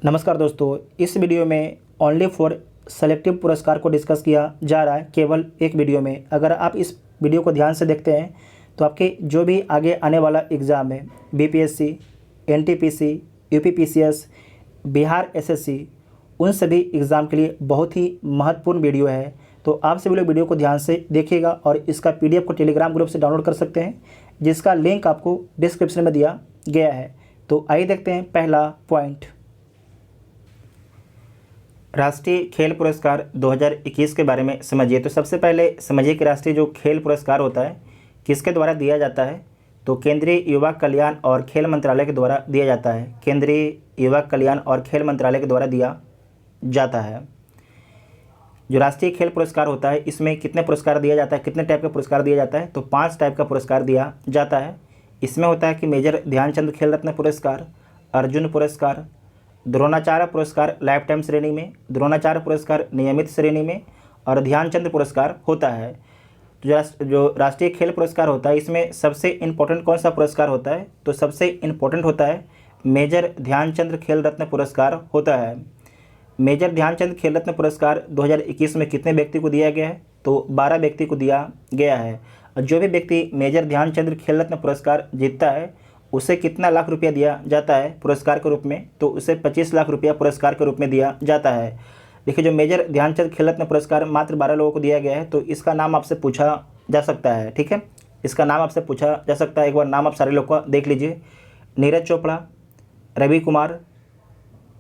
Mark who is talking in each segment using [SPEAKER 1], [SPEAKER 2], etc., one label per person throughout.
[SPEAKER 1] नमस्कार दोस्तों, इस वीडियो में ओनली फॉर सेलेक्टिव पुरस्कार को डिस्कस किया जा रहा है केवल एक वीडियो में। अगर आप इस वीडियो को ध्यान से देखते हैं तो आपके जो भी आगे आने वाला एग्ज़ाम है, BPSC, NTPC, UPPCS, Bihar SSC, उन सभी एग्ज़ाम के लिए बहुत ही महत्वपूर्ण वीडियो है। तो आप सभी लोग वीडियो को ध्यान से देखिएगा और इसका पीडीएफ को टेलीग्राम ग्रुप से डाउनलोड कर सकते हैं, जिसका लिंक आपको डिस्क्रिप्शन में दिया गया है। तो आइए देखते हैं पहला पॉइंट। राष्ट्रीय खेल पुरस्कार 2021 के बारे में समझिए। तो सबसे पहले समझिए कि राष्ट्रीय जो खेल पुरस्कार होता है किसके द्वारा दिया जाता है। तो केंद्रीय युवा कल्याण और खेल मंत्रालय के द्वारा दिया जाता है। केंद्रीय युवा कल्याण और खेल मंत्रालय के द्वारा दिया जाता है। जो राष्ट्रीय खेल पुरस्कार होता है इसमें कितने पुरस्कार दिया जाता है, कितने टाइप का पुरस्कार दिया जाता है? तो 5 टाइप का पुरस्कार दिया जाता है। इसमें होता है कि मेजर ध्यानचंद खेल रत्न पुरस्कार, अर्जुन पुरस्कार, द्रोणाचार्य पुरस्कार लाइफ टाइम श्रेणी में, द्रोणाचार्य पुरस्कार नियमित श्रेणी में और ध्यानचंद पुरस्कार होता है। तो जो राष्ट्रीय खेल पुरस्कार होता है इसमें सबसे इम्पोर्टेंट कौन सा पुरस्कार होता है? तो सबसे इम्पोर्टेंट होता है मेजर ध्यानचंद खेल रत्न पुरस्कार होता है। मेजर ध्यानचंद खेल रत्न पुरस्कार 2021 में कितने व्यक्ति को दिया गया है? तो 12 व्यक्ति को दिया गया है। और जो भी व्यक्ति मेजर ध्यानचंद खेल रत्न पुरस्कार जीतता है उसे कितना लाख रुपया दिया जाता है पुरस्कार के रूप में? तो उसे 25 लाख रुपया पुरस्कार के रूप में दिया जाता है। देखिए, जो मेजर ध्यानचंद खेल रत्न पुरस्कार मात्र 12 लोगों को दिया गया है, तो इसका नाम आपसे पूछा जा सकता है। ठीक है, इसका नाम आपसे पूछा जा सकता है। एक बार नाम आप सारे लोग का देख लीजिए। नीरज चोपड़ा, रवि कुमार,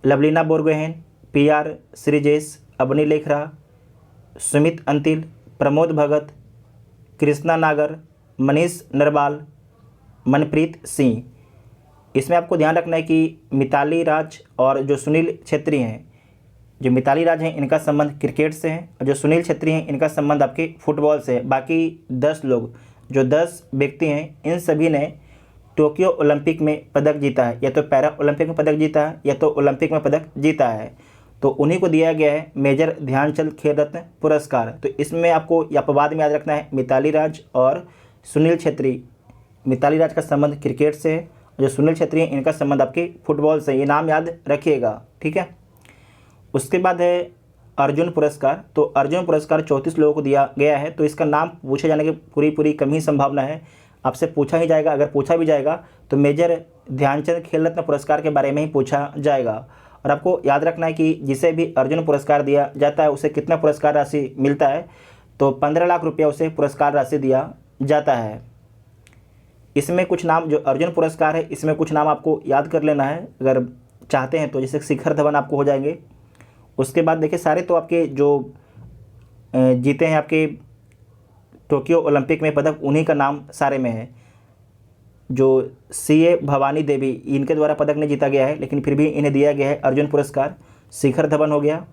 [SPEAKER 1] लवलीना बोरगोहेन, PR श्रीजेश, अबनी लेखरा, सुमित अंतिल, प्रमोद भगत, कृष्णा नागर, मनीष नरवाल, मनप्रीत सिंह। इसमें आपको ध्यान रखना है कि मिताली राज और जो सुनील छेत्री हैं, जो मिताली राज हैं इनका संबंध क्रिकेट से है और जो सुनील छेत्री हैं इनका संबंध आपके फुटबॉल से है। बाकी 10 लोग, जो 10 व्यक्ति हैं, इन सभी ने टोक्यो ओलंपिक में पदक जीता है। या तो पैरा ओलंपिक में पदक जीता है या तो ओलंपिक में पदक जीता है। तो उन्हीं को दिया गया है मेजर ध्यानचंद खेल रत्न पुरस्कार। तो इसमें आपको अपवाद में याद रखना है मिताली राज और सुनील छेत्री। मिताली राज का संबंध क्रिकेट से है, जो सुनील छेत्री हैं इनका संबंध आपके फुटबॉल से। ये नाम याद रखिएगा, ठीक है। उसके बाद है अर्जुन पुरस्कार। तो अर्जुन पुरस्कार 34 लोगों को दिया गया है। तो इसका नाम पूछे जाने की पूरी कम ही संभावना है। आपसे पूछा ही जाएगा, अगर पूछा भी जाएगा तो मेजर ध्यानचंद खेल रत्न पुरस्कार के बारे में ही पूछा जाएगा। और आपको याद रखना है कि जिसे भी अर्जुन पुरस्कार दिया जाता है उसे कितना पुरस्कार राशि मिलता है? तो 15 लाख रुपया उसे पुरस्कार राशि दिया जाता है। इसमें कुछ नाम, जो अर्जुन पुरस्कार है इसमें कुछ नाम आपको याद कर लेना है अगर चाहते हैं तो। जैसे शिखर धवन आपको हो जाएंगे। उसके बाद देखिए, सारे तो आपके जो जीते हैं आपके टोक्यो ओलंपिक में पदक, उन्हीं का नाम सारे में है। जो CA भवानी देवी, इनके द्वारा पदक नहीं जीता गया है लेकिन फिर भी इन्हें दिया गया है अर्जुन पुरस्कार। शिखर धवन हो गया।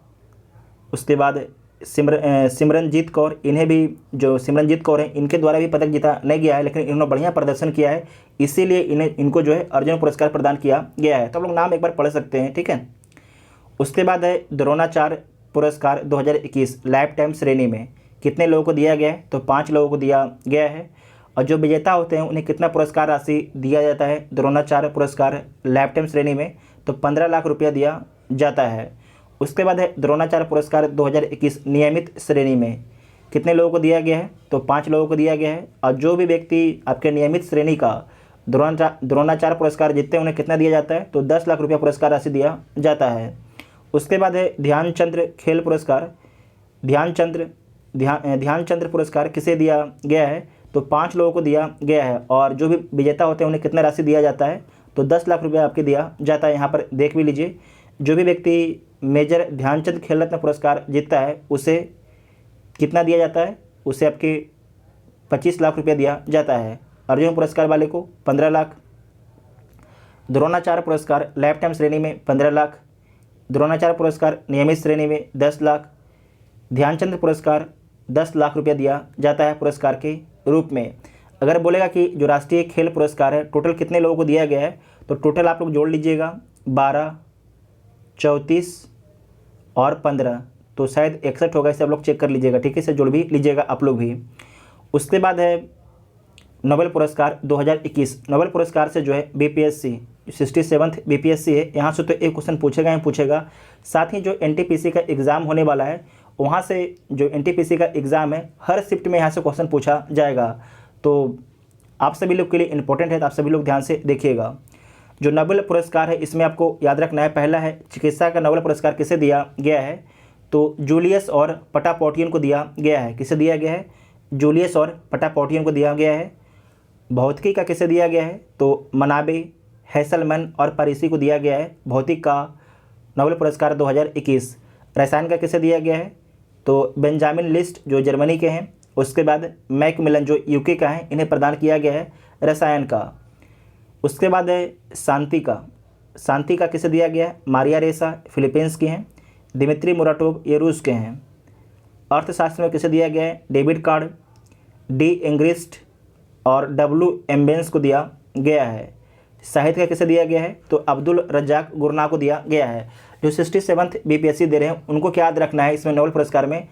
[SPEAKER 1] उसके बाद सिमरनजीत कौर, इन्हें भी, जो सिमरनजीत कौर हैं इनके द्वारा भी पदक जीता नहीं गया है लेकिन इन्होंने बढ़िया प्रदर्शन किया है, इसीलिए इनको जो है अर्जुन पुरस्कार प्रदान किया गया है। तो आप लोग नाम एक बार पढ़ सकते हैं, ठीक है। उसके बाद है द्रोणाचार्य पुरस्कार 2021 लाइफ टाइम श्रेणी में कितने लोगों को दिया गया है? तो 5 लोगों को दिया गया है। और जो विजेता होते हैं उन्हें कितना पुरस्कार राशि दिया जाता है द्रोणाचार्य पुरस्कार लाइफ टाइम श्रेणी में? तो 15 लाख रुपया दिया जाता है। उसके बाद है द्रोणाचार्य पुरस्कार 2021 नियमित श्रेणी में कितने लोगों को दिया गया है? तो 5 लोगों को दिया गया है। और जो भी व्यक्ति आपके नियमित श्रेणी का द्रोणाचार्य पुरस्कार जीतते हैं उन्हें कितना दिया जाता है? तो 10 लाख रुपया पुरस्कार राशि दिया जाता है। उसके बाद है ध्यानचंद्र खेल पुरस्कार। ध्यानचंद्र पुरस्कार किसे दिया गया है? तो 5 लोगों को दिया गया है। और जो भी विजेता होते हैं उन्हें कितना राशि दिया जाता है? तो 10 लाख रुपया आपके दिया जाता है। यहाँ पर देख भी लीजिए, जो भी व्यक्ति मेजर ध्यानचंद खेल रत्न पुरस्कार जीतता है उसे कितना दिया जाता है? उसे आपके 25 लाख रुपया दिया जाता है। अर्जुन पुरस्कार वाले को 15 लाख, द्रोणाचार्य पुरस्कार लाइफ टाइम श्रेणी में 15 लाख, द्रोणाचार्य पुरस्कार नियमित श्रेणी में 10 लाख, ध्यानचंद पुरस्कार 10 लाख रुपया दिया जाता है पुरस्कार के रूप में। अगर बोलेगा कि जो राष्ट्रीय खेल पुरस्कार है टोटल कितने लोगों को दिया गया है, तो टोटल आप लोग जोड़ लीजिएगा 12, 34 और 15, तो शायद 61 होगा। इसे आप लोग चेक कर लीजिएगा, ठीक है। इसे जोड़ भी लीजिएगा आप लोग भी। उसके बाद है नोबेल पुरस्कार 2021। नोबेल पुरस्कार से जो है BPSC 67th बीपीएससी है, यहाँ से तो एक क्वेश्चन पूछेगा ही पूछेगा। साथ ही जो एनटीपीसी का एग्ज़ाम होने वाला है, वहाँ से जो एनटीपीसी का एग्ज़ाम है, हर शिफ्ट में यहाँ से क्वेश्चन पूछा जाएगा। तो आप सभी लोग के लिए इंपॉर्टेंट है, तो आप सभी लोग ध्यान से देखिएगा। जो नोबेल पुरस्कार है, इसमें आपको याद रखना है, पहला है चिकित्सा का नोबेल पुरस्कार किसे दिया गया है, तो जूलियस और पटापोटियन को दिया गया है। किसे दिया गया है? जूलियस और पटापोटियन को दिया गया है। भौतिकी का किसे दिया गया है, तो मनाबे, हैसलमैन और पारिसी को दिया गया है भौतिक का नोबेल पुरस्कार 2021। रसायन का किसे दिया गया है, तो बेंजामिन लिस्ट जो जर्मनी के हैं, उसके बाद मैकमिलन जो यूके का है, इन्हें प्रदान किया गया है रसायन का। उसके बाद है शांति का। शांति का किसे दिया गया है, मारिया रेसा फिलीपींस की हैं, दिमित्री मुराटोव ये रूस के हैं। अर्थशास्त्र में किसे दिया गया है, डेविड कार्ड, डी एंग्रिस्ट और डब्ल्यू एम्बेंस को दिया गया है। साहित्य का किसे दिया गया है, तो अब्दुल रज्जाक गुरना को दिया गया है। जो 67th बीपीएससी दे रहे हैं, उनको क्या याद रखना है इसमें नोबेल पुरस्कार में,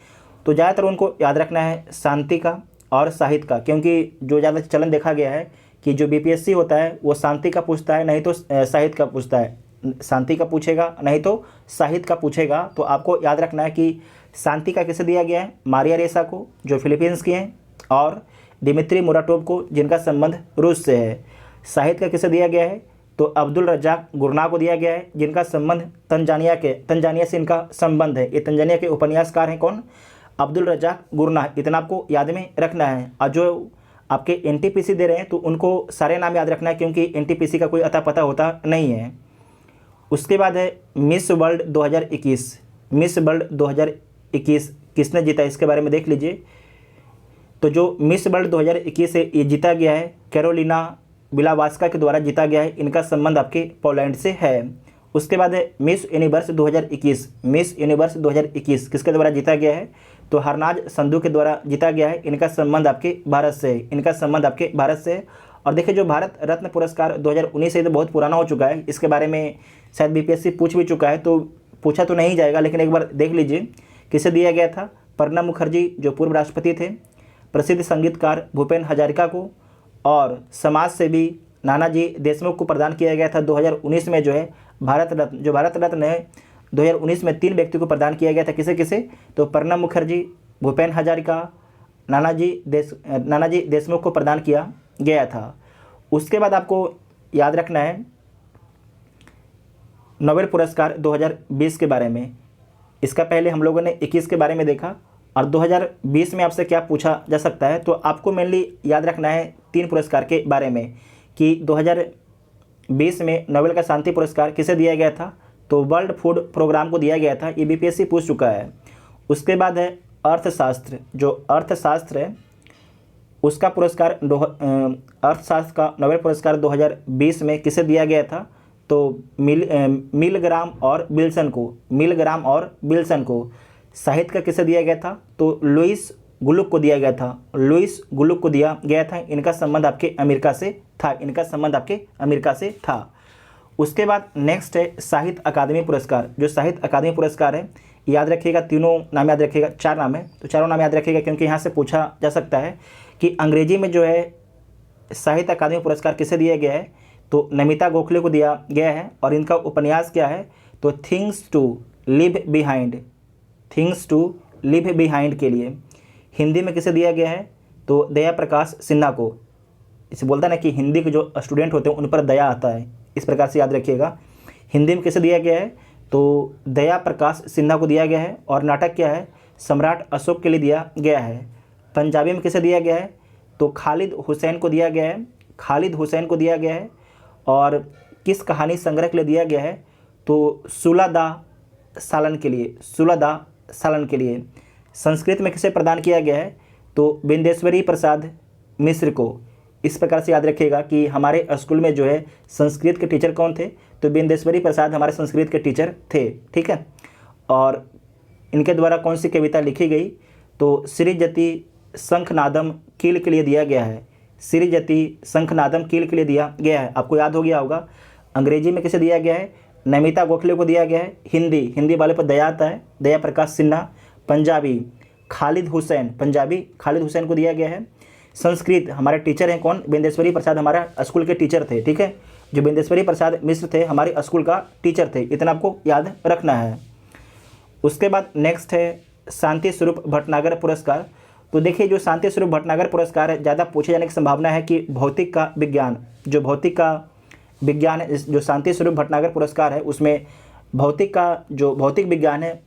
[SPEAKER 1] तो ज़्यादातर उनको याद रखना है शांति का और साहित्य का, क्योंकि जो ज़्यादा चलन देखा गया है कि जो बीपीएससी होता है वो शांति का पूछता है, नहीं तो साहित्य का पूछता है। शांति का पूछेगा नहीं तो साहित्य का पूछेगा। तो आपको याद रखना है कि शांति का किसे दिया गया है, मारिया रेसा को जो फिलीपींस की हैं, और दिमित्री मुराटोव को जिनका संबंध रूस से है। साहित्य का किसे दिया गया है, तो अब्दुल रज्जाक गुरना को दिया गया है, जिनका संबंध तंजानिया से इनका संबंध है। ये तंजानिया के उपन्यासकार हैं कौन, अब्दुल रज्जाक गुरना। इतना आपको याद में रखना है। और जो आपके एनटीपीसी दे रहे हैं, तो उनको सारे नाम याद रखना है, क्योंकि एनटीपीसी का कोई अता पता होता नहीं है। उसके बाद है मिस वर्ल्ड 2021। मिस वर्ल्ड 2021 किसने जीता, इसके बारे में देख लीजिए। तो जो मिस वर्ल्ड 2021 है, ये जीता गया है कैरोलिना बिलावास्का के द्वारा जीता गया है। इनका संबंध आपके पोलैंड से है। उसके बाद है मिस यूनिवर्स 2021। मिस यूनिवर्स 2021 किसके द्वारा जीता गया है, तो हरनाज संधू के द्वारा जीता गया है। इनका संबंध आपके भारत से है। इनका संबंध आपके भारत से है। और देखिए, जो भारत रत्न पुरस्कार 2019 है, तो बहुत पुराना हो चुका है। इसके बारे में शायद बीपीएससी पूछ भी चुका है, तो पूछा तो नहीं जाएगा, लेकिन एक बार देख लीजिए किसे दिया गया था। प्रणब मुखर्जी जो पूर्व राष्ट्रपति थे, प्रसिद्ध संगीतकार भूपेन हजारिका को, और समाज सेवी नानाजी देशमुख को प्रदान किया गया था 2019 में। जो है भारत रत्न, जो भारत रत्न है 2019 में 3 व्यक्ति को प्रदान किया गया था। किसे किसे, तो प्रणब मुखर्जी, भूपेन हजारिका, नानाजी देशमुख को प्रदान किया गया था। उसके बाद आपको याद रखना है नोबेल पुरस्कार 2020 के बारे में। इसका पहले हम लोगों ने 21 के बारे में देखा, और 2020 में आपसे क्या पूछा जा सकता है, तो आपको मेनली याद रखना है 3 पुरस्कार के बारे में, कि 2020 में नोबेल का शांति पुरस्कार किसे दिया गया था, तो वर्ल्ड फूड प्रोग्राम को दिया गया था। ये बीपीएससी पूछ चुका है। उसके बाद है अर्थशास्त्र। जो अर्थशास्त्र है उसका पुरस्कार अर्थशास्त्र का नोबेल पुरस्कार 2020 में किसे दिया गया था, तो मिलग्राम और विल्सन को। साहित्य का किसे दिया गया था, तो लुइस गुलुक को दिया गया था। लुइस गुलुक को दिया गया था। इनका संबंध आपके अमेरिका से था। उसके बाद नेक्स्ट है साहित्य अकादमी पुरस्कार। जो साहित्य अकादमी पुरस्कार है, याद रखिएगा, तीनों नाम याद रखिएगा, 4 नाम है, तो चारों नाम याद रखिएगा, क्योंकि यहाँ से पूछा जा सकता है कि अंग्रेजी में जो है साहित्य अकादमी पुरस्कार किसे दिया गया है, तो नमिता गोखले को दिया गया है। और इनका उपन्यास क्या है, तो थिंग्स टू लिव बिहाइंड के लिए। हिंदी में किसे दिया गया है, तो दया प्रकाश सिन्हा को। इसे बोलता है ना कि हिंदी के जो स्टूडेंट होते हैं उन पर दया आता है, इस प्रकार से याद रखिएगा। हिंदी में किसे दिया गया है, तो दया प्रकाश सिन्हा को दिया गया है। और नाटक क्या है, सम्राट अशोक के लिए दिया गया है। पंजाबी में किसे दिया गया है, तो खालिद हुसैन को दिया गया है। और किस कहानी संग्रह के लिए दिया गया है, तो सुलदा सालन के लिए। संस्कृत में किसे प्रदान किया गया है, तो बिंदेश्वरी प्रसाद मिश्र को। इस प्रकार से याद रखिएगा कि हमारे स्कूल में जो है संस्कृत के टीचर कौन थे, तो बिंदेश्वरी प्रसाद हमारे संस्कृत के टीचर थे, ठीक है। और इनके द्वारा कौन सी कविता लिखी गई, तो श्रीजति शंखनादम कील के लिए दिया गया है। आपको याद हो गया होगा। अंग्रेजी में किसे दिया गया है, नमिता गोखले को दिया गया है। हिंदी वाले पर दया आता है, दया प्रकाश सिन्हा। पंजाबी खालिद हुसैन को दिया गया है। संस्कृत हमारे टीचर हैं कौन, बिंदेश्वरी प्रसाद हमारा स्कूल के टीचर थे, ठीक है। जो बिंदेश्वरी प्रसाद मिश्र थे हमारे स्कूल का टीचर थे, इतना आपको याद रखना है। उसके बाद नेक्स्ट है शांति स्वरूप भटनागर पुरस्कार। तो देखिए जो शांति स्वरूप भटनागर पुरस्कार है, ज़्यादा पूछे जाने की संभावना है कि भौतिक का विज्ञान, जो भौतिक का विज्ञान है, जो शांति स्वरूप भटनागर पुरस्कार है उसमें भौतिक का जो भौतिक विज्ञान है,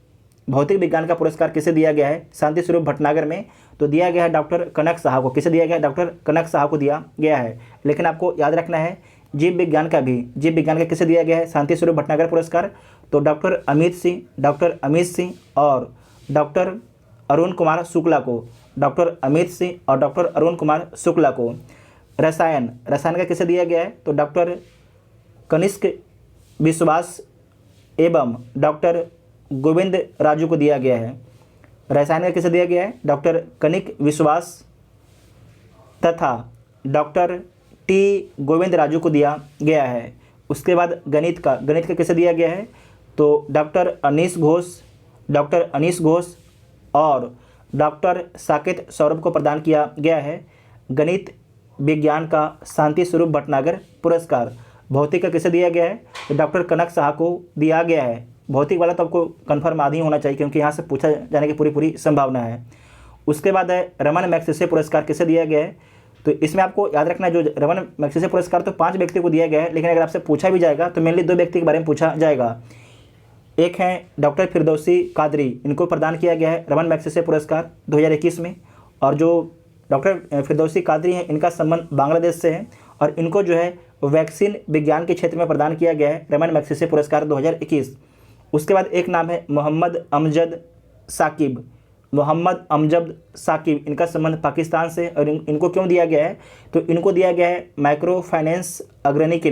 [SPEAKER 1] भौतिक विज्ञान का पुरस्कार किसे दिया गया है शांति स्वरूप भटनागर में, तो दिया गया है डॉक्टर कनक साहा को। किसे दिया गया है? डॉक्टर कनक साहा को दिया गया है। लेकिन आपको याद रखना है जीव विज्ञान का भी, जीव विज्ञान का किसे दिया गया है शांति स्वरूप भटनागर पुरस्कार? तो डॉक्टर अमित सिंह और डॉक्टर अरुण कुमार शुक्ला को, डॉक्टर अमित सिंह और डॉक्टर अरुण कुमार शुक्ला को। रसायन का किसे दिया गया है? तो डॉक्टर कनिष्क विश्वास एवं डॉक्टर गोविंद राजू को दिया गया है। रसायन का किसे दिया गया है? डॉक्टर कनिक विश्वास तथा डॉक्टर टी गोविंद राजू को दिया गया है। उसके बाद गणित का किसे दिया गया है? तो डॉक्टर अनीश घोष और डॉक्टर साकेत सौरभ को प्रदान किया गया है गणित विज्ञान का शांति स्वरूप भटनागर पुरस्कार। भौतिक का किसे दिया गया है? तो डॉक्टर कनक साहा को दिया गया है। भौतिक वाला तो आपको कन्फर्म आदि होना चाहिए क्योंकि यहाँ से पूछा जाने की पूरी संभावना है। उसके बाद है रमन मैग्सेसे पुरस्कार किसे दिया गया है? तो इसमें आपको याद रखना है जो रमन मैग्सेसे पुरस्कार तो 5 व्यक्ति को दिया गया है, लेकिन अगर आपसे पूछा भी जाएगा तो मेनली 2 व्यक्ति के बारे में पूछा जाएगा। एक हैं डॉक्टर फिरदौसी कादरी, इनको प्रदान किया गया है रमन मैग्सेसे पुरस्कार 2021 में। और जो डॉक्टर फिरदौसी कादरी हैं इनका संबंध बांग्लादेश से है और इनको जो है वैक्सीन विज्ञान के क्षेत्र में प्रदान किया गया है रमन मैग्सेसे पुरस्कार 2021। उसके बाद एक नाम है मोहम्मद अमजद साकिब, इनका संबंध पाकिस्तान से और इनको क्यों दिया गया है? तो इनको दिया गया है माइक्रो फाइनेंस अग्रणी के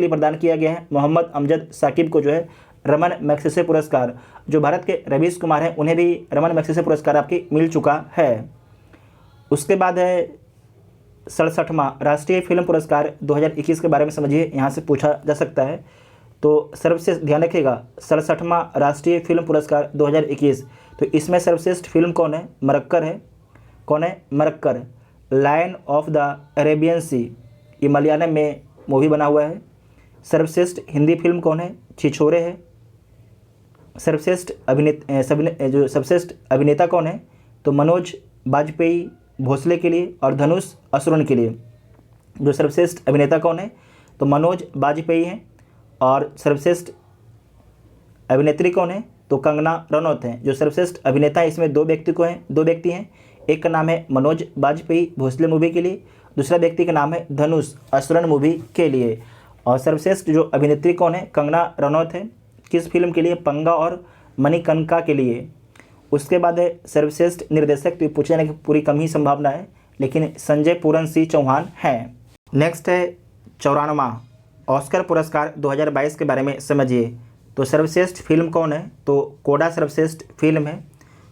[SPEAKER 1] लिए प्रदान किया गया है मोहम्मद अमजद साकिब को जो है रमन मैग्सेसे पुरस्कार। जो भारत के रवीश कुमार हैं उन्हें भी रमन मैग्सेसे पुरस्कार आपकी मिल चुका है। उसके बाद है 67वां राष्ट्रीय फिल्म पुरस्कार 2021 के बारे में समझिए, यहाँ से पूछा जा सकता है। तो सर्वश्रेष्ठ ध्यान रखिएगा 67वां राष्ट्रीय फिल्म पुरस्कार 2021, तो इसमें सर्वश्रेष्ठ फिल्म कौन है? Marakkar, lion of the Arabian sea, ये मलयालम में मूवी बना हुआ है। सर्वश्रेष्ठ हिंदी फिल्म कौन है? छिछोरे है। सर्वश्रेष्ठ अभिनेता कौन है? तो मनोज बाजपेयी भोसले के लिए और धनुष असुरन के लिए। जो सर्वश्रेष्ठ अभिनेता कौन है? तो मनोज बाजपेयी हैं। और सर्वश्रेष्ठ अभिनेत्री कौन है? तो कंगना रनौत हैं। जो सर्वश्रेष्ठ अभिनेता है इसमें 2 व्यक्ति हैं। एक का नाम है मनोज बाजपेयी भोसले मूवी के लिए, दूसरा व्यक्ति का नाम है धनुष असुरन मूवी के लिए। और सर्वश्रेष्ठ जो अभिनेत्री कौन है? कंगना रनौत है। किस फिल्म के लिए? पंगा और मणिकर्णिका के लिए। उसके बाद है सर्वश्रेष्ठ निर्देशक, तो ये पूछे जाने की पूरी कम ही संभावना है, लेकिन संजय पूरन सिंह चौहान हैं। नेक्स्ट है 94वां ऑस्कर पुरस्कार 2022 के बारे में समझिए। तो सर्वश्रेष्ठ फिल्म कौन है? तो कोडा सर्वश्रेष्ठ फिल्म है।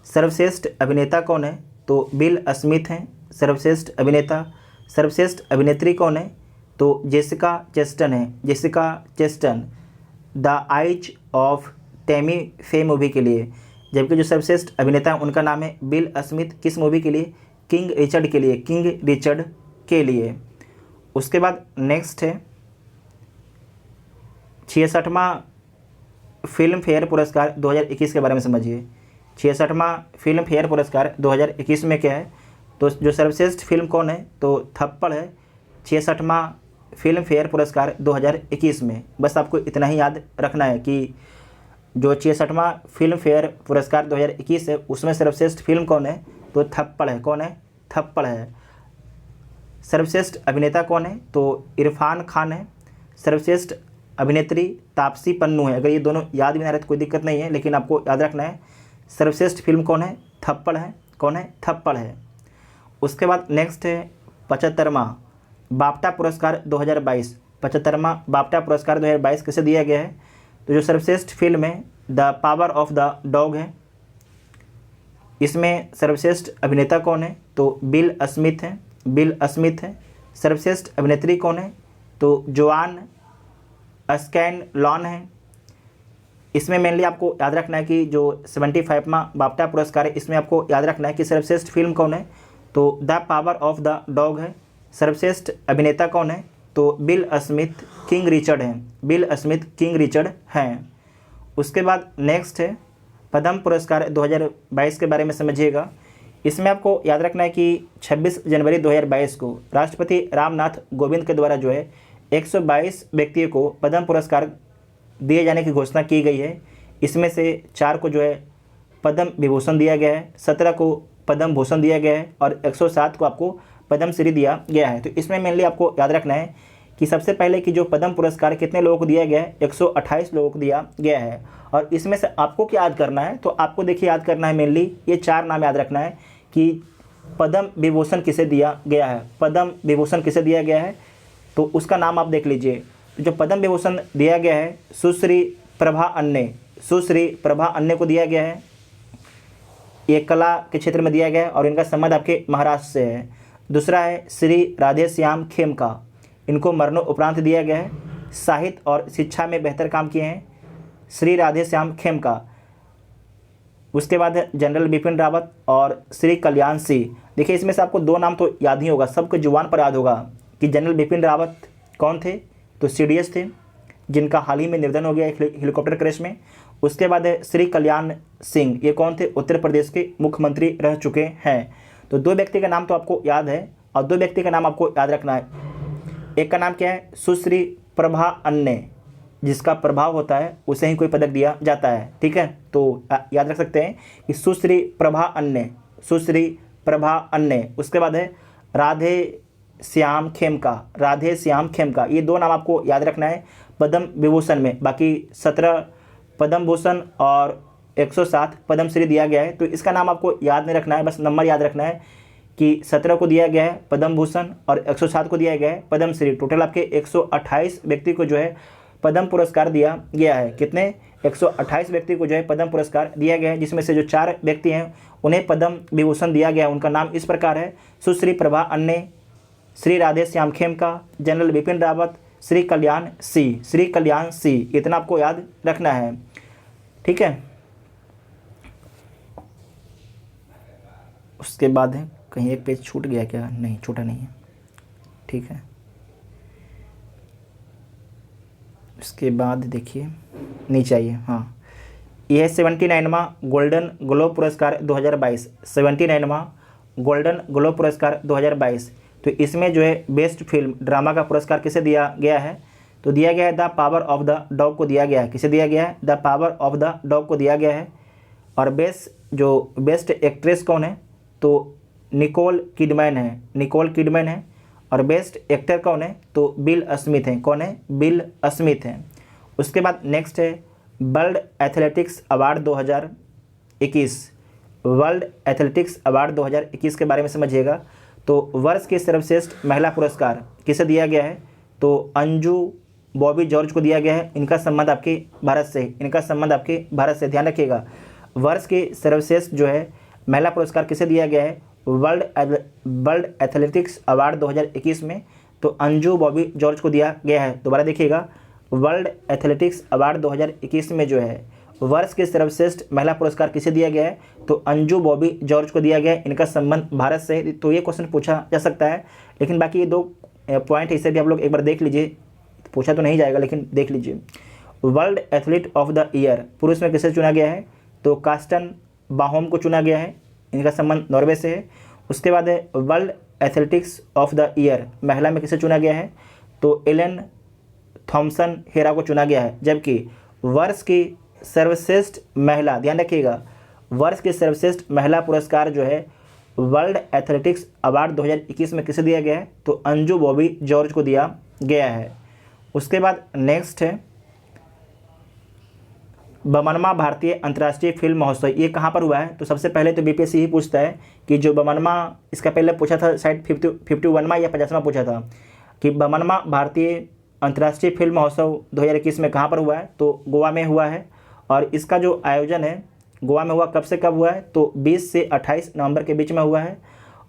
[SPEAKER 1] सर्वश्रेष्ठ अभिनेता कौन है? तो विल स्मिथ हैं सर्वश्रेष्ठ अभिनेता। सर्वश्रेष्ठ अभिनेत्री कौन है? तो Jessica Chastain the eyes of Tammy Faye movie के लिए। जबकि जो सर्वश्रेष्ठ अभिनेता हैं उनका नाम है विल स्मिथ, किस मूवी के लिए? किंग रिचर्ड के लिए। उसके बाद नेक्स्ट है 66वां फिल्म फेयर पुरस्कार 2021 के बारे में समझिए। 66वां फिल्म फेयर पुरस्कार 2021 में क्या है? तो जो सर्वश्रेष्ठ फिल्म कौन है? तो थप्पड़ है 66वां फिल्म फेयर पुरस्कार 2021 में। बस आपको इतना ही याद रखना है कि जो 66वां फिल्म फेयर पुरस्कार 2021 है उसमें सर्वश्रेष्ठ फिल्म कौन है? तो थप्पड़ है। सर्वश्रेष्ठ अभिनेता कौन है? तो इरफान खान है। सर्वश्रेष्ठ अभिनेत्री तापसी पन्नू है। अगर ये दोनों याद भी ना रहे तो कोई दिक्कत नहीं है, लेकिन आपको याद रखना है सर्वश्रेष्ठ फिल्म कौन है? थप्पड़ है। उसके बाद नेक्स्ट है 75वां बाफ्टा पुरस्कार 2022। 75वां बाफ्टा पुरस्कार 2022 किसे दिया गया है? तो जो सर्वश्रेष्ठ फिल्म है the power of the dog है। इसमें सर्वश्रेष्ठ अभिनेता कौन है? तो विल स्मिथ है। सर्वश्रेष्ठ अभिनेत्री कौन है? तो जोआन स्कैनलॉन है। इसमें मेनली आपको याद रखना है कि जो 75वां बाफ्टा पुरस्कार है इसमें आपको याद रखना है कि सर्वश्रेष्ठ फिल्म कौन है? तो the power of the dog है। सर्वश्रेष्ठ अभिनेता कौन है? तो बिल स्मिथ किंग रिचर्ड हैं, बिल स्मिथ किंग रिचर्ड हैं। उसके बाद नेक्स्ट है पद्म पुरस्कार 2022 के बारे में समझिएगा। इसमें आपको याद रखना है कि 26 जनवरी 2022 को राष्ट्रपति रामनाथ कोविंद के द्वारा जो है 122 व्यक्तियों को पद्म पुरस्कार दिए जाने की घोषणा की गई है। इसमें से 4 को जो है पद्म विभूषण दिया गया है, 17 को पद्म भूषण दिया गया है और 107 को आपको पद्म श्री दिया गया है। तो इसमें मेनली आपको याद रखना है कि सबसे पहले कि जो पद्म पुरस्कार कितने लोगों को दिया गया है, 128 लोगों को दिया गया है। और इसमें से आपको क्या याद करना है? तो आपको देखिए याद करना है मेनली ये 4 नाम याद रखना है कि पद्म विभूषण किसे दिया गया है, पद्म विभूषण किसे दिया गया है, तो उसका नाम आप देख लीजिए। जो पद्म विभूषण दिया गया है सुश्री प्रभा अन्ने, सुश्री प्रभा अन्ने को दिया गया है। ये कला के क्षेत्र में दिया गया है और इनका संबंध आपके महाराष्ट्र से है। दूसरा है श्री राधे श्याम खेमका, इनको मरणोपरांत दिया गया है। साहित्य और शिक्षा में बेहतर काम किए हैं श्री राधे श्याम खेमका। उसके बाद है जनरल बिपिन रावत और श्री कल्याण सिंह। देखिए इसमें से आपको 2 नाम तो याद ही होगा, सबके जुबान पर याद होगा कि जनरल बिपिन रावत कौन थे? तो सीडीएस थे, जिनका हाल ही में निधन हो गया एक हेलीकॉप्टर क्रैश में। उसके बाद है श्री कल्याण सिंह, ये कौन थे? उत्तर प्रदेश के मुख्यमंत्री रह चुके हैं। तो 2 व्यक्ति का नाम तो आपको याद है और 2 व्यक्ति का नाम आपको याद रखना है। एक का नाम क्या है? सुश्री प्रभा अन्ने, जिसका प्रभाव होता है उसे ही कोई पदक दिया जाता है, ठीक है। तो याद रख सकते हैं कि सुश्री प्रभा अन्ने, सुश्री प्रभा अन्ने। उसके बाद है राधे श्याम खेमका, राधे श्याम खेमका। ये 2 नाम आपको याद रखना है पद्म विभूषण में। बाकी 17 पद्म भूषण और 107 पद्मश्री दिया गया है। तो इसका नाम आपको याद नहीं रखना है, बस नंबर याद रखना है कि 17 को दिया गया है पद्म भूषण और 107 को दिया गया है पद्मश्री। टोटल आपके 128 व्यक्ति को जो है पद्म पुरस्कार दिया गया है। कितने? 128 व्यक्ति को जो है पद्म पुरस्कार दिया गया है, जिसमें से जो 4 व्यक्ति हैं उन्हें पद्म विभूषण दिया गया है। उनका नाम इस प्रकार है सुश्री प्रभा अन्ने, श्री राधे श्याम खेमका, जनरल बिपिन रावत, श्री कल्याण सिंह, श्री कल्याण सिंह। इतना आपको याद रखना है, ठीक है। उसके बाद है कहीं एक पेज छूट गया क्या? नहीं, छूटा नहीं है, ठीक है। उसके बाद देखिए नीचे आइए, हाँ, यह 79वां गोल्डन ग्लोब पुरस्कार 2022, 79वां गोल्डन ग्लोब पुरस्कार 2022। तो इसमें जो है बेस्ट फिल्म ड्रामा का पुरस्कार किसे दिया गया है? तो दिया गया है the power of the dog को दिया गया है। किसे दिया गया है? The power of the dog को दिया गया है। और बेस्ट एक्ट्रेस कौन है? तो निकोल किडमैन है, निकोल किडमैन है। और बेस्ट एक्टर कौन है? तो बिल स्मिथ हैं। कौन है? बिल स्मिथ हैं। उसके बाद नेक्स्ट है world athletics award 2021, world athletics award 2021 के बारे में समझिएगा। तो वर्ष के सर्वश्रेष्ठ महिला पुरस्कार किसे दिया गया है? तो अंजू बॉबी जॉर्ज को दिया गया है। इनका संबंध आपके भारत से, इनका संबंध आपके भारत से, ध्यान रखिएगा। वर्ष के सर्वश्रेष्ठ जो है महिला पुरस्कार किसे दिया गया है? वर्ल्ड एथलेटिक्स अवार्ड 2021 में तो अंजू बॉबी जॉर्ज को दिया गया है। दोबारा देखिएगा, वर्ल्ड एथलेटिक्स अवार्ड 2021 में जो है वर्ष के सर्वश्रेष्ठ महिला पुरस्कार किसे दिया गया है? तो अंजू बॉबी जॉर्ज को दिया गया है। इनका संबंध भारत से है। तो ये क्वेश्चन पूछा जा सकता है, लेकिन बाकी ये 2 पॉइंट इसे भी आप लोग एक बार देख लीजिए। पूछा तो नहीं जाएगा लेकिन देख लीजिए। World athlete of the year पुरुष में किसे चुना गया है? तो कार्स्टन बाहोम को चुना गया है। इनका संबंध नॉर्वे से है। उसके बाद है world athletics of the year महिला में किसे चुना गया है? तो एलन थॉम्सन हेरा को चुना गया है। जबकि वर्ष की सर्वश्रेष्ठ महिला, ध्यान रखिएगा, वर्ष की सर्वश्रेष्ठ महिला पुरस्कार जो है वर्ल्ड एथलेटिक्स अवार्ड 2021 में किसे दिया गया है? तो अंजू बॉबी जॉर्ज को दिया गया है। उसके बाद नेक्स्ट है बमनमा भारतीय अंतर्राष्ट्रीय फिल्म महोत्सव। ये कहाँ पर हुआ है? तो सबसे पहले तो बीपीएससी ही पूछता है कि जो बमनमा, इसका पहले पूछा था शायद 51वां या 50वां पूछा था कि बमनमा भारतीय अंतर्राष्ट्रीय फिल्म महोत्सव 2021 में कहाँ पर हुआ है? तो गोवा में हुआ है। और इसका जो आयोजन है गोवा में हुआ, कब से कब हुआ है? तो 20 से 28 नवंबर के बीच में हुआ है।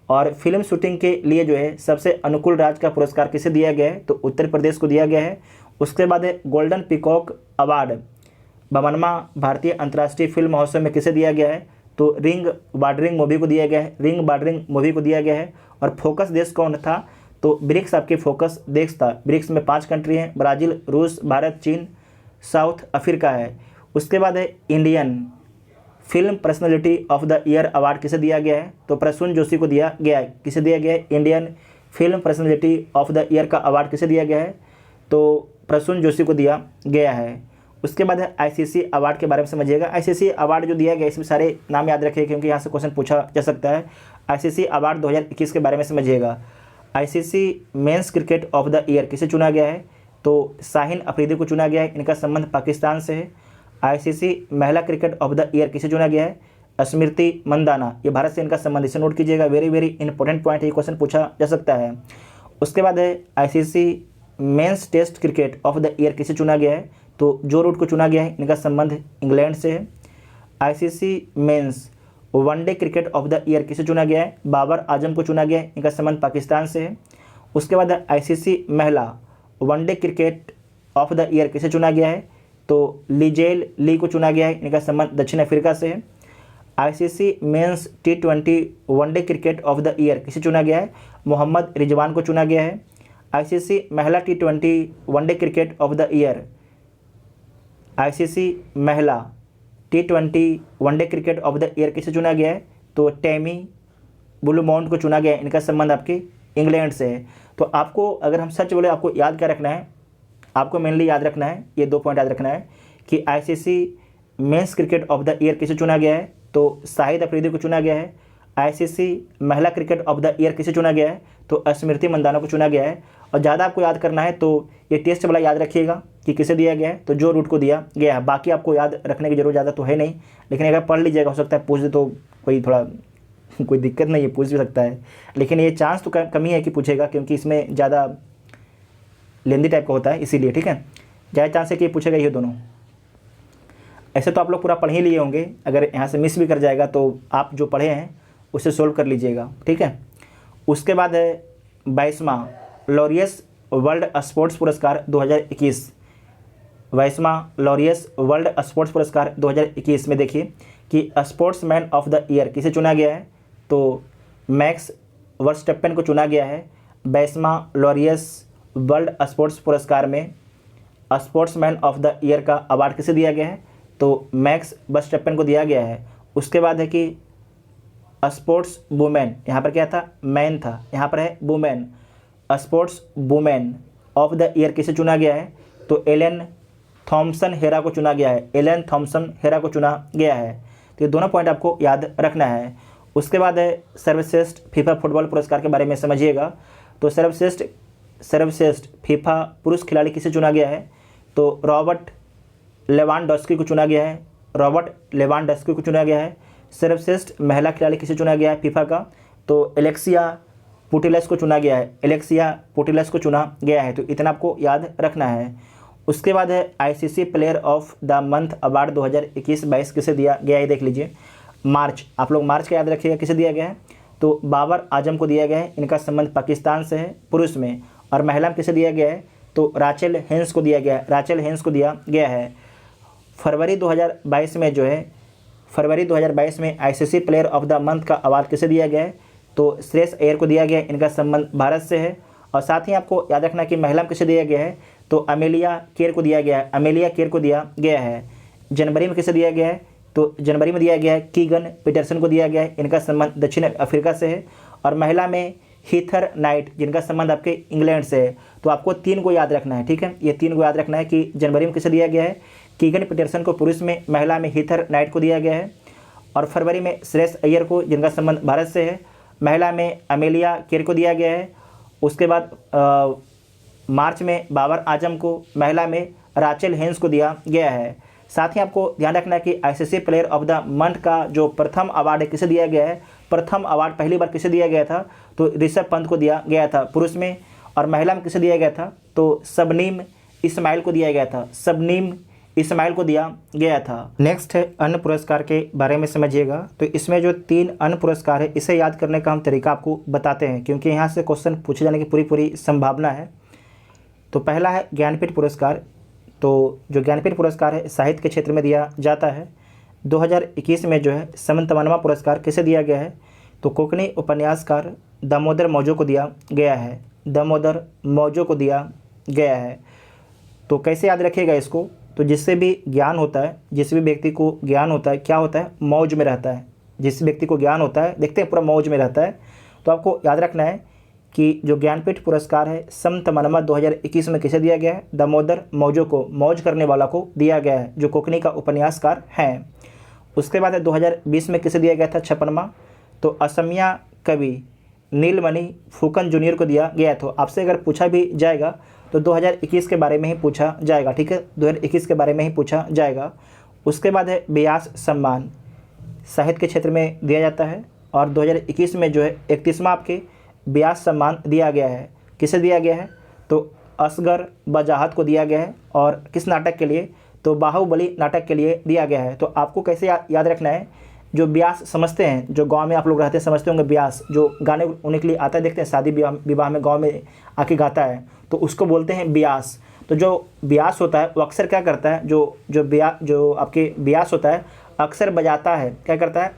[SPEAKER 1] और फिल्म शूटिंग के लिए जो है सबसे अनुकूल राज्य का पुरस्कार किसे दिया गया है? तो उत्तर प्रदेश को दिया गया है। उसके बाद है गोल्डन पीकॉक अवार्ड बमनमा भारतीय अंतर्राष्ट्रीय फिल्म महोत्सव में किसे दिया गया है? तो रिंग बॉर्डरिंग मूवी को दिया गया है, रिंग बॉर्डरिंग मूवी को दिया गया है। और फोकस देश कौन था? तो ब्रिक्स आपके फोकस देश था। ब्रिक्स में 5 कंट्री हैं, ब्राज़ील, रूस, भारत, चीन, साउथ अफ्रीका है। उसके बाद है Indian film personality of the year award किसे दिया गया है? तो प्रसून जोशी को दिया गया है। किसे दिया गया है? Indian film personality of the year का अवार्ड किसे दिया गया है? तो प्रसून जोशी को दिया गया है। उसके बाद है आईसीसी अवार्ड के बारे में समझिएगा। आईसीसी अवार्ड जो दिया गया इसमें सारे नाम याद रखिए क्योंकि यहाँ से क्वेश्चन पूछा जा सकता है। आईसीसी अवार्ड 2021 के बारे में समझिएगा। ICC men's cricket of the year किसे चुना गया है? तो शाहीन अफरीदी को चुना गया है। इनका संबंध पाकिस्तान से है। आईसीसी महिला क्रिकेट ऑफ द ईयर किसे चुना गया है? स्मृति मंदाना, ये भारत से इनका संबंध, इसे नोट कीजिएगा। वेरी वेरी इंपॉर्टेंट पॉइंट, ये क्वेश्चन पूछा जा सकता है। उसके बाद है ICC men's test cricket of the year किसे चुना गया है? तो जो रूट को चुना गया है। इनका संबंध इंग्लैंड से है। ICC mains one day cricket of the year किसे चुना गया है? बाबर आजम को चुना गया है। इनका संबंध पाकिस्तान से है। उसके बाद आईसीसी महिला one day cricket of the year किसे चुना गया है? तो लिजेल ली को चुना गया है। इनका संबंध दक्षिण अफ्रीका से है। ICC mains T20 one day cricket of the year किसे चुना गया है? मोहम्मद रिजवान को चुना गया है। आईसीसी महिला T20 one day cricket of the year, ICC महिला T20 one day cricket of the year किसे चुना गया है? तो टेमी ब्लूमोंट को चुना गया है। इनका संबंध आपके इंग्लैंड से है। तो आपको अगर हम सच बोले, आपको याद क्या रखना है? आपको मेनली याद रखना है, ये 2 पॉइंट याद रखना है कि ICC men's cricket of the year किसे चुना गया है? तो शाहिद अफरीदी को चुना गया है। आईसीसी महिला क्रिकेट ऑफ द ईयर किसे चुना गया है? तो स्मृति मंदाना को चुना गया है। और ज़्यादा आपको याद करना है तो ये टेस्ट वाला याद रखिएगा कि किसे दिया गया है, तो जो रूट को दिया गया है। बाकी आपको याद रखने की जरूरत ज़्यादा तो है नहीं, लेकिन अगर पढ़ लीजिएगा, हो सकता है पूछ दे तो कोई थोड़ा कोई दिक्कत नहीं है, पूछ भी सकता है। लेकिन ये चांस तो कमी है कि पूछेगा, क्योंकि इसमें ज़्यादा लेंदी टाइप का होता है, इसीलिए। ठीक है, ज़्यादा चांस है कि पूछेगा ये दोनों। ऐसे तो आप लोग पूरा पढ़ ही लिए होंगे, अगर यहाँ से मिस भी कर जाएगा तो आप जो पढ़े हैं उसे सोल्व कर लीजिएगा। ठीक है। उसके बाद है 22वां लॉरियस वर्ल्ड स्पोर्ट्स पुरस्कार 2021। 22वां लॉरियस वर्ल्ड स्पोर्ट्स पुरस्कार 2021 में देखिए कि स्पोर्ट्समैन ऑफ द ईयर किसे चुना गया है? तो मैक्स वर्स्टैपेन को चुना गया है। 22वां लॉरियस वर्ल्ड स्पोर्ट्स पुरस्कार में स्पोर्ट्समैन ऑफ द ईयर का अवार्ड किसे दिया गया है? तो मैक्स वर्स्टैपेन को दिया गया है। उसके बाद है कि स्पोर्ट्स वुमेन, यहाँ पर क्या था? मैन था, यहाँ पर है women. Sports women of the year किसे चुना गया है? तो एलन थॉम्सन हेरा को चुना गया है। एलन थॉम्सन हेरा को चुना गया है। तो ये दोनों पॉइंट आपको याद रखना है। उसके बाद है सर्वश्रेष्ठ फीफा फुटबॉल पुरस्कार के बारे में समझिएगा। तो सर्वश्रेष्ठ फीफा पुरुष खिलाड़ी किसे चुना गया है? तो रॉबर्ट लेवांडोस्की को चुना गया है। रॉबर्ट लेवांडोस्की को चुना गया है। सर्वश्रेष्ठ महिला खिलाड़ी किसे चुना गया है फीफा का? तो एलेक्सिया पुटिलस को चुना गया है। एलेक्सिया पुटिलस को चुना गया है। तो इतना आपको याद रखना है। उसके बाद है ICC player of the month award 2021-22 किसे दिया गया है? देख लीजिए, मार्च, आप लोग मार्च का याद रखिएगा किसे दिया गया है? तो बाबर आजम को दिया गया है। इनका संबंध पाकिस्तान से है पुरुष में। और महिला में किसे दिया गया है? तो राचेल हेंस को दिया गया है। राचेल हेंस को दिया गया है। फरवरी 2022 में जो है, फरवरी 2022 में ICC player of the month का अवार्ड किसे दिया गया है? तो श्रेयस अय्यर को दिया गया है। इनका संबंध भारत से है। और साथ ही आपको याद रखना कि महिला में किसे दिया गया है? तो अमेलिया केर को दिया गया है। अमेलिया केर को दिया गया है। जनवरी में किसे दिया गया है? तो जनवरी में दिया गया है कीगन पीटरसन को दिया गया है। इनका संबंध दक्षिण अफ्रीका से है। और महिला में हीथर नाइट, जिनका संबंध आपके इंग्लैंड से है। तो आपको 3 को याद रखना है। ठीक है, ये 3 को याद रखना है कि जनवरी में किसे दिया गया है? कीगन पीटरसन को पुरुष में, महिला में हीथर नाइट को दिया गया है। और फरवरी में श्रेयस अय्यर को, जिनका संबंध भारत से है, महिला में अमेलिया केर को दिया गया है। उसके बाद मार्च में बाबर आजम को, महिला में राचेल हेंस को दिया गया है। साथ ही आपको ध्यान रखना है कि ICC player of the month का जो प्रथम अवार्ड है किसे दिया गया है? प्रथम अवार्ड पहली बार किसे दिया गया था? तो ऋषभ पंत को दिया गया था पुरुष में। और महिला में किसे दिया गया था? तो शबनीम इस्माइल को दिया गया था। शबनीम इस्माइल को दिया गया था। नेक्स्ट है अन्य पुरस्कार के बारे में समझिएगा। तो इसमें जो 3 अन्य पुरस्कार है, इसे याद करने का हम तरीका आपको बताते हैं, क्योंकि यहाँ से क्वेश्चन पूछे जाने की पूरी संभावना है। तो पहला है ज्ञानपीठ पुरस्कार। तो जो ज्ञानपीठ पुरस्कार है साहित्य के क्षेत्र में दिया जाता है। 2021 में जो है 57वां पुरस्कार किसे दिया गया है? तो कोंकणी उपन्यासकार दामोदर मौजो को दिया गया है। दामोदर मौजो को दिया गया है। तो कैसे याद रखिएगा इसको, तो जिससे भी ज्ञान होता है, जिस भी व्यक्ति को ज्ञान होता है, क्या होता है, मौज में रहता है। जिस व्यक्ति को ज्ञान होता है, देखते हैं, पूरा मौज में रहता है। तो आपको याद रखना है कि जो ज्ञानपीठ पुरस्कार है संत मनमत 2021 में किसे दिया गया है, दामोदर मौजो को, मौज करने वाला को दिया गया है, जो कोकणी का उपन्यासकार हैं। उसके बाद 2020 में किसे दिया गया था 56वां, तो असमिया कवि नीलमणि फुकन जूनियर को दिया गया। तो आपसे अगर पूछा भी जाएगा तो 2021 के बारे में ही पूछा जाएगा, ठीक है, 2021 के बारे में ही पूछा जाएगा। उसके बाद है व्यास सम्मान, साहित्य के क्षेत्र में दिया जाता है, और 2021 में जो है 31वां आपके व्यास सम्मान दिया गया है। किसे दिया गया है, तो असगर बजाहत को दिया गया है, और किस नाटक के लिए, तो बाहुबली नाटक के लिए दिया गया है। तो आपको कैसे याद रखना है, जो ब्यास समझते हैं, जो गांव में आप लोग रहते हैं समझते होंगे, ब्यास जो गाने उन्हीं के लिए आता है, देखते हैं शादी विवाह में गांव में आके गाता है, तो उसको बोलते हैं ब्यास। तो जो ब्यास होता है वो अक्सर क्या करता है, जो आपके ब्यास होता है अक्सर बजाता है, क्या करता है,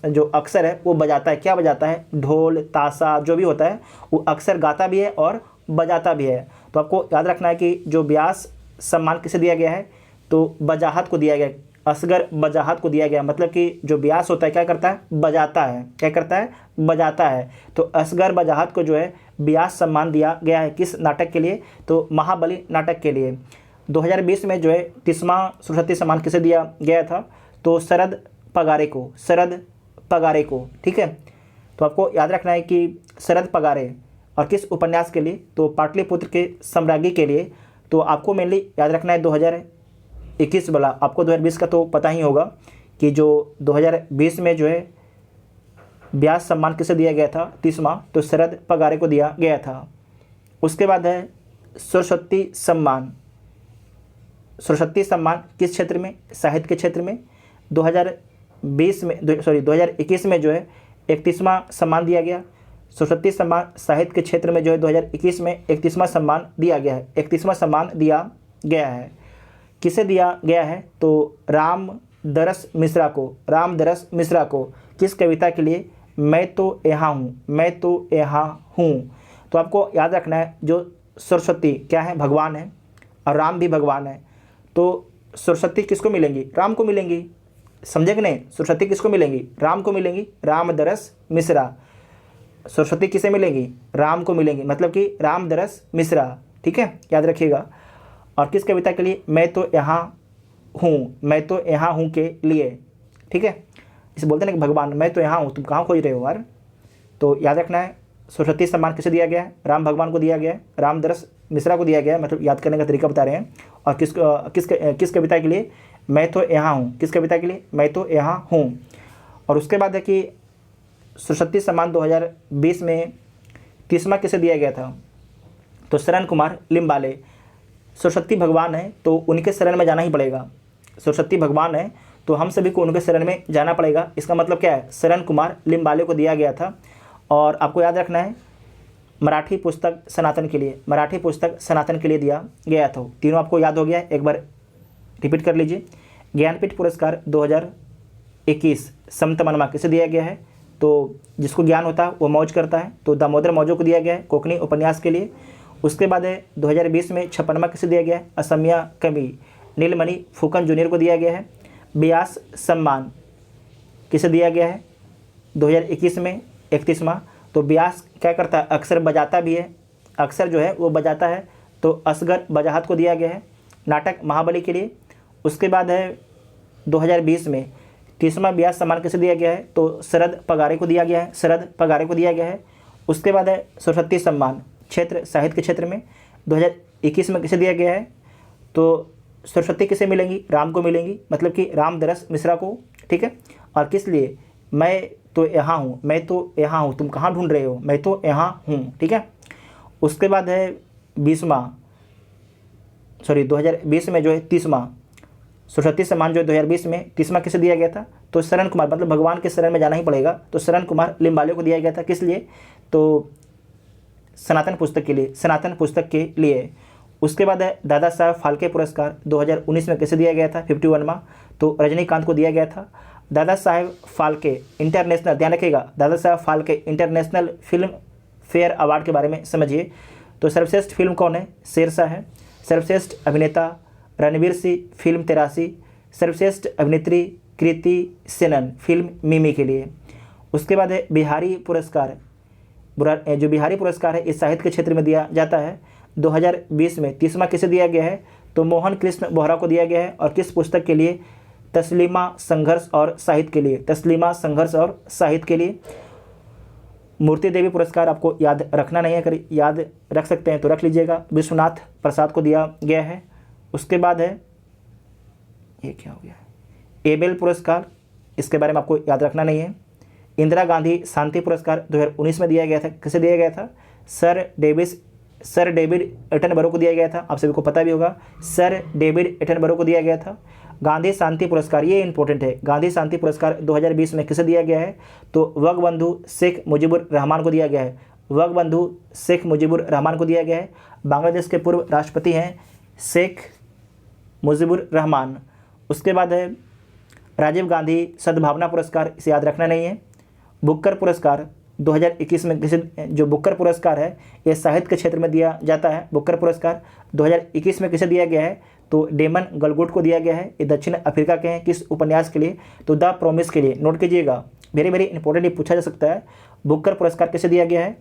[SPEAKER 1] जो अक्सर है वो बजाता है, क्या बजाता है, ढोल ताशा जो भी होता है वो अक्सर गाता भी है और बजाता भी है। तो आपको याद रखना है कि जो व्यास सम्मान किसे दिया गया है, तो बजाहत को दिया गया, असगर बजाहत को दिया गया। मतलब कि जो व्यास होता है क्या करता है, बजाता है, क्या करता है, बजाता है। तो असगर बजाहत को जो है व्यास सम्मान दिया गया है, किस नाटक के लिए, तो महाबली नाटक के लिए। 2020 में जो है 30वां सरस्वती सम्मान किसे दिया गया था, तो शरद पगारे को, ठीक है। तो आपको याद रखना है कि शरद पगारे, और किस उपन्यास के लिए, तो पाटलिपुत्र के सम्राज्ञी के लिए। तो आपको मेनली याद रखना है 2021 वाला, आपको 2020 का तो पता ही होगा कि जो 2020 में जो है व्यास सम्मान किसे दिया गया था 30वां, तो शरद पगारे को दिया गया था। उसके बाद है सरस्वती सम्मान। सरस्वती सम्मान किस क्षेत्र में, साहित्य के क्षेत्र में। 2021 में जो है 31वां सम्मान दिया गया। सरस्वती सम्मान साहित्य के क्षेत्र में जो है 2021 में 31वां सम्मान दिया गया है, 31वां सम्मान दिया गया है। किसे दिया गया है, तो रामदरस मिश्रा को, किस कविता के लिए, मैं तो यहाँ हूँ। तो आपको याद रखना है जो सरस्वती क्या है, भगवान है, और राम भी भगवान है। तो सरस्वती किसको मिलेंगी, राम को मिलेंगी, समझे कि नहीं, सरस्वती किसको मिलेंगी, राम को मिलेंगी, रामदरस मिश्रा। सरस्वती किसे मिलेंगी, राम को मिलेंगी, मतलब कि रामदरस मिश्रा, ठीक है, याद रखिएगा। और किस कविता के लिए, मैं तो यहाँ हूँ के लिए, ठीक है। इसे बोलते हैं ना कि भगवान, मैं तो यहाँ हूँ, तुम कहाँ खोज रहे हो यार। तो याद रखना है सरस्वती सम्मान किसे दिया गया है, राम भगवान को दिया गया है, रामदरस मिश्रा को दिया गया है, मतलब याद करने का तरीका बता रहे हैं। और किस कविता के लिए, मैं तो यहाँ हूँ, किस कविता के लिए, मैं तो यहाँ हूँ। और उसके बाद है कि सरस्वती सम्मान 2020 में 30वां किसे दिया गया था, तो शरण कुमार लिम्बाले। सरस्वती भगवान है तो उनके शरण में जाना ही पड़ेगा, सरस्वती भगवान है तो हम सभी को उनके शरण में जाना पड़ेगा। इसका मतलब क्या है, शरण कुमार लिम्बाले को दिया गया था। और आपको याद रखना है मराठी पुस्तक सनातन के लिए दिया गया था। तीनों आपको याद हो गया है, एक बार रिपीट कर लीजिए। ज्ञानपीठ पुरस्कार 2021 संत मनमत किसे दिया गया है, तो जिसको ज्ञान होता है वो मौज करता है, तो दामोदर मौजो को दिया गया है कोकणी उपन्यास के लिए। उसके बाद है 2020 में 56वां किसे दिया गया है, असमिया कवि नीलमणि फुकन जूनियर को दिया गया है। व्यास सम्मान किसे दिया गया है 2021 में 31वां, तो व्यास क्या करता है, अक्सर बजाता भी है, अक्सर जो है वो बजाता है, तो असगर बजाहत को दिया गया है नाटक महाबली के लिए। उसके बाद है 2020 में 30वां व्यास सम्मान किसे दिया गया है, तो शरद पगारे को दिया गया है। उसके बाद है सरस्वती सम्मान क्षेत्र साहित्य के क्षेत्र में 2021 में किसे दिया गया है, तो सरस्वती किसे मिलेंगी, राम को मिलेंगी, मतलब कि रामदरस मिश्रा को, ठीक है। और किस लिए, मैं तो यहाँ हूँ, तुम कहाँ ढूंढ रहे हो, मैं तो यहाँ हूँ, ठीक है। उसके बाद है 2020 में जो है 30वां सरस्वती सम्मान जो है 2020 में 30वां किसे दिया गया था, तो शरण कुमार, मतलब भगवान के शरण में जाना ही पड़ेगा, तो शरण कुमार लिम्बाले को दिया गया था। किस लिए, तो सनातन पुस्तक के लिए। उसके बाद है दादा साहब फाल्के पुरस्कार 2019 में किसे दिया गया था, 51वां, तो रजनीकांत को दिया गया था। दादा साहब फाल्के इंटरनेशनल, ध्यान रखिएगा, Dada Saheb Phalke international film fair award के बारे में समझिए। तो सर्वश्रेष्ठ फिल्म कौन है? शेरशाह है। सर्वश्रेष्ठ अभिनेता रणवीर सिंह, फिल्म 83। सर्वश्रेष्ठ अभिनेत्री कृति सेनन, फिल्म मिमी के लिए। उसके बाद है बिहारी पुरस्कार। जो बिहारी पुरस्कार है इस साहित्य के क्षेत्र में दिया जाता है। 2020 में 30वां किसे दिया गया है? तो मोहन कृष्ण बोहरा को दिया गया है। और किस पुस्तक के लिए? तस्लीमा संघर्ष और साहित्य के लिए। तस्लीमा संघर्ष और साहित्य के लिए। मूर्ति देवी पुरस्कार आपको याद रखना नहीं है, अगर याद रख सकते हैं तो रख लीजिएगा, विश्वनाथ प्रसाद को दिया गया है। उसके बाद है, ये क्या हो गया, एबेल पुरस्कार, इसके बारे में आपको याद रखना नहीं है। इंदिरा गांधी शांति पुरस्कार 2019 में दिया गया था, किसे दिया गया था? सर डेविड एटनबरो को दिया गया था, आप सभी को पता भी होगा, सर डेविड एटनबरो को दिया गया था। गांधी शांति पुरस्कार, ये इंपॉर्टेंट है, गांधी शांति पुरस्कार 2020 में किसे दिया गया है? तो वंगबंधु शेख मुजीबुर रहमान को दिया गया है। वंगबंधु शेख मुजीबुर रहमान को दिया गया है। बांग्लादेश के पूर्व राष्ट्रपति हैं शेख मुजीबुर रहमान। उसके बाद है राजीव गांधी सद्भावना पुरस्कार, इसे याद रखना नहीं है। बुकर पुरस्कार 2021 में किसे, जो बुकर पुरस्कार है ये साहित्य के क्षेत्र में दिया जाता है। बुकर पुरस्कार 2021 में किसे दिया गया है? तो डेमन गलगुट को दिया गया है। ये दक्षिण अफ्रीका के हैं, किस उपन्यास के लिए? तो द प्रॉमिस के लिए। नोट कीजिएगा, वेरी वेरी इंपॉर्टेंट, ये पूछा जा सकता है। बुकर पुरस्कार किसे दिया गया है?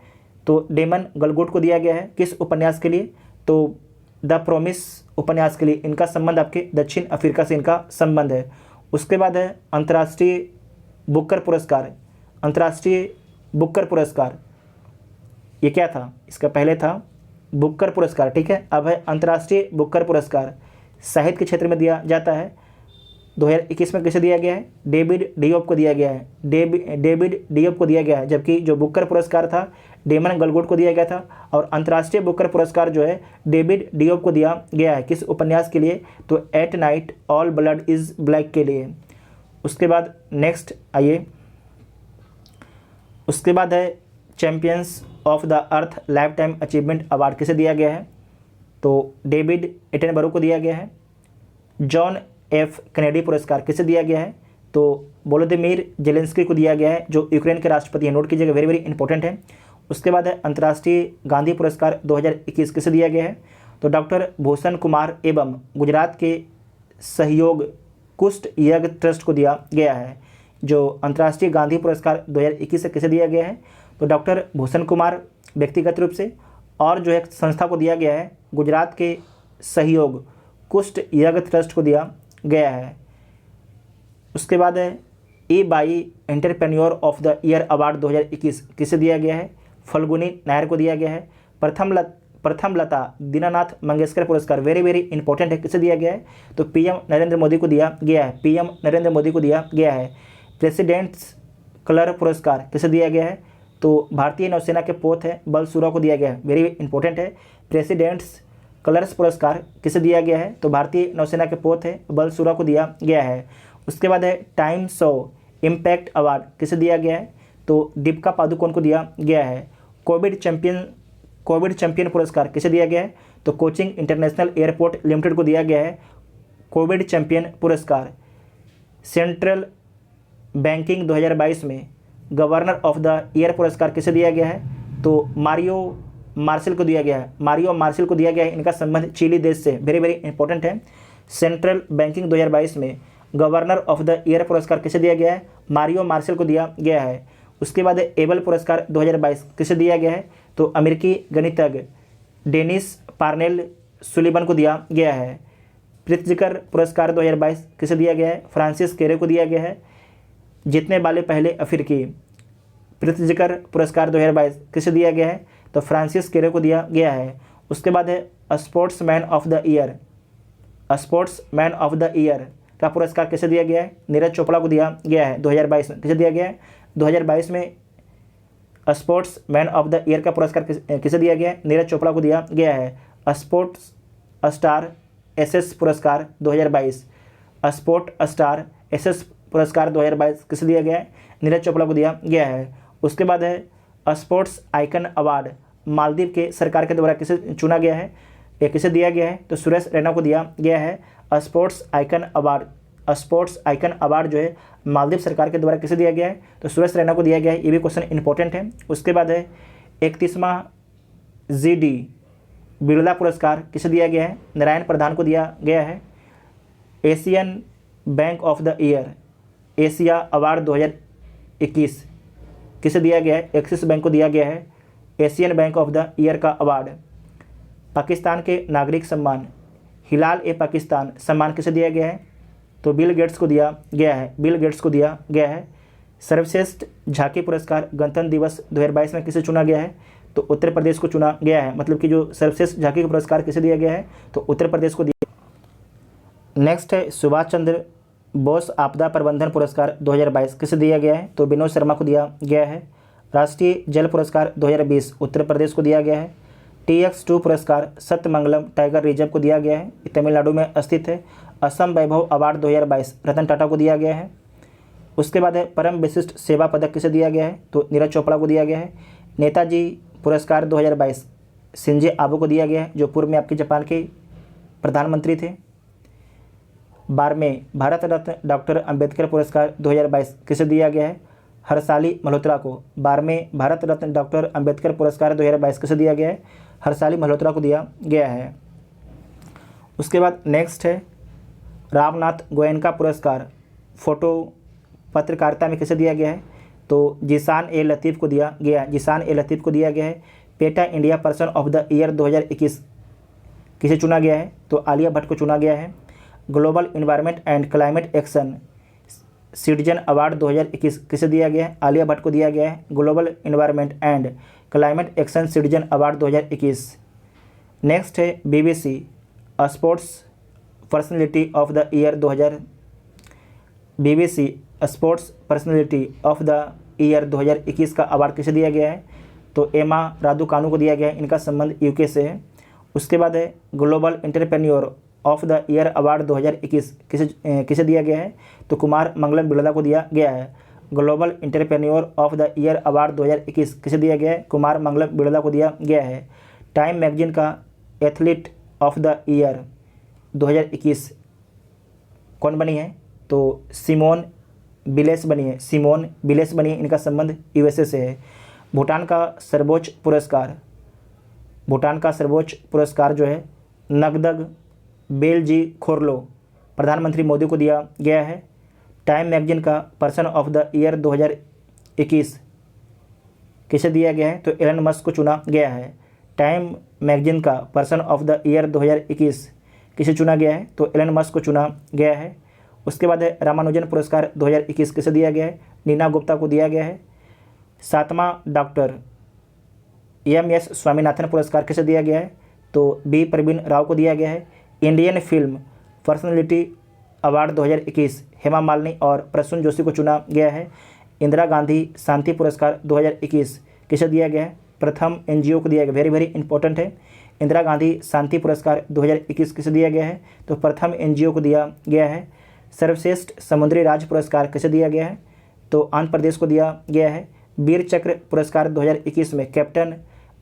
[SPEAKER 1] तो डेमन गलगुट को दिया गया है। किस उपन्यास के लिए? तो द प्रॉमिस उपन्यास के लिए। इनका संबंध आपके दक्षिण अफ्रीका से इनका संबंध है। उसके बाद है अंतर्राष्ट्रीय बुकर पुरस्कार। अंतर्राष्ट्रीय बुकर पुरस्कार ये क्या था? इसका पहले था बुकर पुरस्कार, ठीक है। अब है अंतर्राष्ट्रीय बुकर पुरस्कार, साहित्य के क्षेत्र में दिया जाता है। 2021 में किसे दिया गया है? डेविड डियोप को दिया गया है। डेविड डियोप को दिया गया है, जबकि जो बुकर पुरस्कार था डेमन गलगुट को दिया गया था। और अंतर्राष्ट्रीय बुकर पुरस्कार जो है डेविड डियोप को दिया गया है, किस उपन्यास के लिए? तो at night all blood is black के लिए। उसके बाद नेक्स्ट आइए, उसके बाद है champions of the earth life time achievement award किसे दिया गया है? तो डेविड एटनबरो को दिया गया है। जॉन एफ कैनेडी पुरस्कार किसे दिया गया है? तो वोलोदिमीर जेलेंस्की को दिया गया है, जो यूक्रेन के राष्ट्रपति हैं। नोट कीजिएगा, वेरी वेरी इंपॉर्टेंट है। उसके बाद है अंतर्राष्ट्रीय गांधी पुरस्कार 2021 किसे दिया गया है? तो डॉक्टर भूषण कुमार एवं गुजरात के सहयोग कुष्ठ यज्ञ ट्रस्ट को दिया गया है। जो अंतर्राष्ट्रीय गांधी पुरस्कार 2021 से किसे दिया गया है? तो डॉक्टर भूषण कुमार व्यक्तिगत रूप से, और जो एक संस्था को दिया गया है गुजरात के सहयोग कुष्ठ यज्ञ ट्रस्ट को दिया गया है। उसके बाद है E Y entrepreneur of the year award 2021 किसे दिया गया है? फल्गुनी नायर को दिया गया है। प्रथम लता दीनानाथ मंगेशकर पुरस्कार, वेरी वेरी इंपॉर्टेंट है, किसे दिया गया है? तो पीएम नरेंद्र मोदी को दिया गया है। पीएम नरेंद्र मोदी को दिया गया है। प्रेसिडेंट्स कलर पुरस्कार किसे दिया गया है? तो भारतीय नौसेना के पोत है बलसूरा को दिया गया है, वेरी इंपॉर्टेंट है। प्रेसिडेंट्स कलर्स पुरस्कार किसे दिया गया है? तो भारतीय नौसेना के पोत है बलसूरा को दिया गया है। उसके बाद है टाइम्स ऑफ इम्पैक्ट अवार्ड किसे दिया गया है? तो दीपिका पादुकोण को दिया गया है। कोविड चैंपियन पुरस्कार किसे दिया गया है? तो कोचिंग इंटरनेशनल एयरपोर्ट लिमिटेड को दिया गया है कोविड चैंपियन पुरस्कार। सेंट्रल बैंकिंग 2022 में गवर्नर ऑफ द ईयर पुरस्कार किसे दिया गया है? तो मारियो मार्शल को दिया गया है। मारियो मार्शल को दिया गया है, इनका संबंध चिली देश से, वेरी वेरी इंपॉर्टेंट है। सेंट्रल बैंकिंग 2022 में गवर्नर ऑफ द ईयर पुरस्कार किसे दिया गया है? मारियो मार्शल को दिया गया है। उसके बाद एबल पुरस्कार 2022 किसे दिया गया है? तो अमेरिकी गणितज्ञ डेनिस पार्नेल सुलिवन को दिया गया है। प्रित्जकर पुरस्कार 2022 किसे दिया गया है? फ्रांसिस केरे को दिया गया है। जीतने वाले पहले अफ्रीकी। प्रित्जकर पुरस्कार 2022 किसे दिया गया है? तो फ्रांसिस केरे को दिया गया है। उसके बाद है sportsman of the year. Sportsman of the year का पुरस्कार किसे दिया गया है? नीरज चोपड़ा को दिया गया है 2022 में। किसे दिया गया है? 2022 में स्पोर्ट्समैन ऑफ द ईयर का पुरस्कार किसे दिया गया है? नीरज चोपड़ा को दिया गया है। स्पोर्ट्स स्टार एसएस पुरस्कार 2022। स्पोर्ट स्टार एसएस पुरस्कार 2022 किसे दिया गया है? नीरज चोपड़ा को दिया गया है। उसके बाद है स्पोर्ट्स आइकन अवार्ड मालदीव के सरकार के द्वारा किसे चुना गया है? ये किसे दिया गया है? तो सुरेश रैना को दिया गया है। स्पोर्ट्स आइकन अवार्ड जो है मालदीव सरकार के द्वारा किसे दिया गया है? तो सुरेश रैना को दिया गया है, ये भी क्वेश्चन इंपॉर्टेंट है। उसके बाद है 31वां GD बिरला पुरस्कार किसे दिया गया है? नारायण प्रधान को दिया गया है। Asian bank of the year Asia award 2021 किसे दिया गया है? एक्सिस बैंक को दिया गया है Asian bank of the year का अवार्ड। पाकिस्तान के नागरिक सम्मान हिलाल ए पाकिस्तान सम्मान किसे दिया गया है? तो बिल गेट्स को दिया गया है, बिल गेट्स को दिया गया है। सर्वश्रेष्ठ झांकी पुरस्कार गणतंत्र दिवस 2022 में किसे चुना गया है? तो उत्तर प्रदेश को चुना गया है। मतलब कि जो सर्वश्रेष्ठ झांकी का पुरस्कार किसे दिया गया है? तो उत्तर प्रदेश को दिया। नेक्स्ट है सुभाष चंद्र बोस आपदा प्रबंधन पुरस्कार 2022 किसे दिया गया है? तो विनोद शर्मा को दिया गया है। राष्ट्रीय जल पुरस्कार 2020 उत्तर प्रदेश को दिया गया है। TX2 पुरस्कार सत्यमंगलम टाइगर रिजर्व को दिया गया है, ये तमिलनाडु में स्थित है। असम वैभव अवार्ड 2022 रतन टाटा को दिया गया है। उसके बाद है परम विशिष्ट सेवा पदक किसे दिया गया है? तो नीरज चोपड़ा को दिया गया है। नेताजी पुरस्कार 2022 शिंजे आबे को दिया गया है, जो पूर्व में आपके जापान के प्रधानमंत्री थे। 12वें भारत रत्न डॉक्टर अंबेडकर पुरस्कार 2022 किसे दिया गया है? हर्षाली मल्होत्रा को। 12वें भारत रत्न डॉक्टर अंबेडकर पुरस्कार 2022 किसे दिया गया है? हर्षाली मल्होत्रा को दिया गया है। उसके बाद नेक्स्ट है रामनाथ गोयनका पुरस्कार फोटो पत्रकारिता में किसे दिया गया है? तो जिसान ए लतीफ़ को दिया गया, जिसान ए लतीफ़ को दिया गया है। PETA India person of the year 2021 किसे चुना गया है? तो आलिया भट्ट को चुना गया है। Global environment and climate action citizen award 2021 किसे दिया गया है? आलिया भट्ट को दिया गया है global environment and climate action citizen award 2021। Next है BBC sports personality of the year 2000 BBC sports personality of the year 2021 का अवार्ड किसे दिया गया है? तो एमा रादुकानु को दिया गया है, इनका संबंध UK से है। उसके बाद है global entrepreneur of the year award 2021 किसे दिया गया है? तो कुमार मंगलम बिरला को दिया गया है। Global entrepreneur of the year award 2021 किसे दिया गया है? कुमार मंगलम बिरला को दिया गया है। टाइम मैगजीन का एथलीट ऑफ द ईयर 2021 कौन बनी है? तो सिमोन बिलेस बनी है, सिमोन बिलेस बनी है, इनका संबंध USA से है। भूटान का सर्वोच्च पुरस्कार, भूटान का सर्वोच्च पुरस्कार जो है नगदग बेलजी खोरलो प्रधानमंत्री मोदी को दिया गया है। टाइम मैगजीन का पर्सन ऑफ द ईयर 2021 किसे दिया गया है? तो एलन मस्क को चुना गया है। टाइम मैगजीन का पर्सन ऑफ द ईयर 2021 किसे चुना गया है? तो एलन मस्क को चुना गया है। उसके बाद है रामानुजन पुरस्कार 2021 किसे दिया गया है? नीना गुप्ता को दिया गया है। 7वां डॉक्टर MS स्वामीनाथन पुरस्कार किसे दिया गया है? तो B प्रवीण राव को दिया गया है। Indian film personality award 2021 Hema Malini और प्रसून जोशी को चुना गया है। इंदिरा गांधी शांति पुरस्कार 2021 किसे दिया गया है? प्रथम NGO को दिया गया, वेरी इंपॉर्टेंट है। इंदिरा गांधी शांति पुरस्कार 2021 किसे दिया गया है? तो प्रथम NGO को दिया गया है। सर्वश्रेष्ठ समुद्री राज्य पुरस्कार किसे दिया गया है? तो आंध्र प्रदेश को दिया गया है। वीर चक्र पुरस्कार 2021 में कैप्टन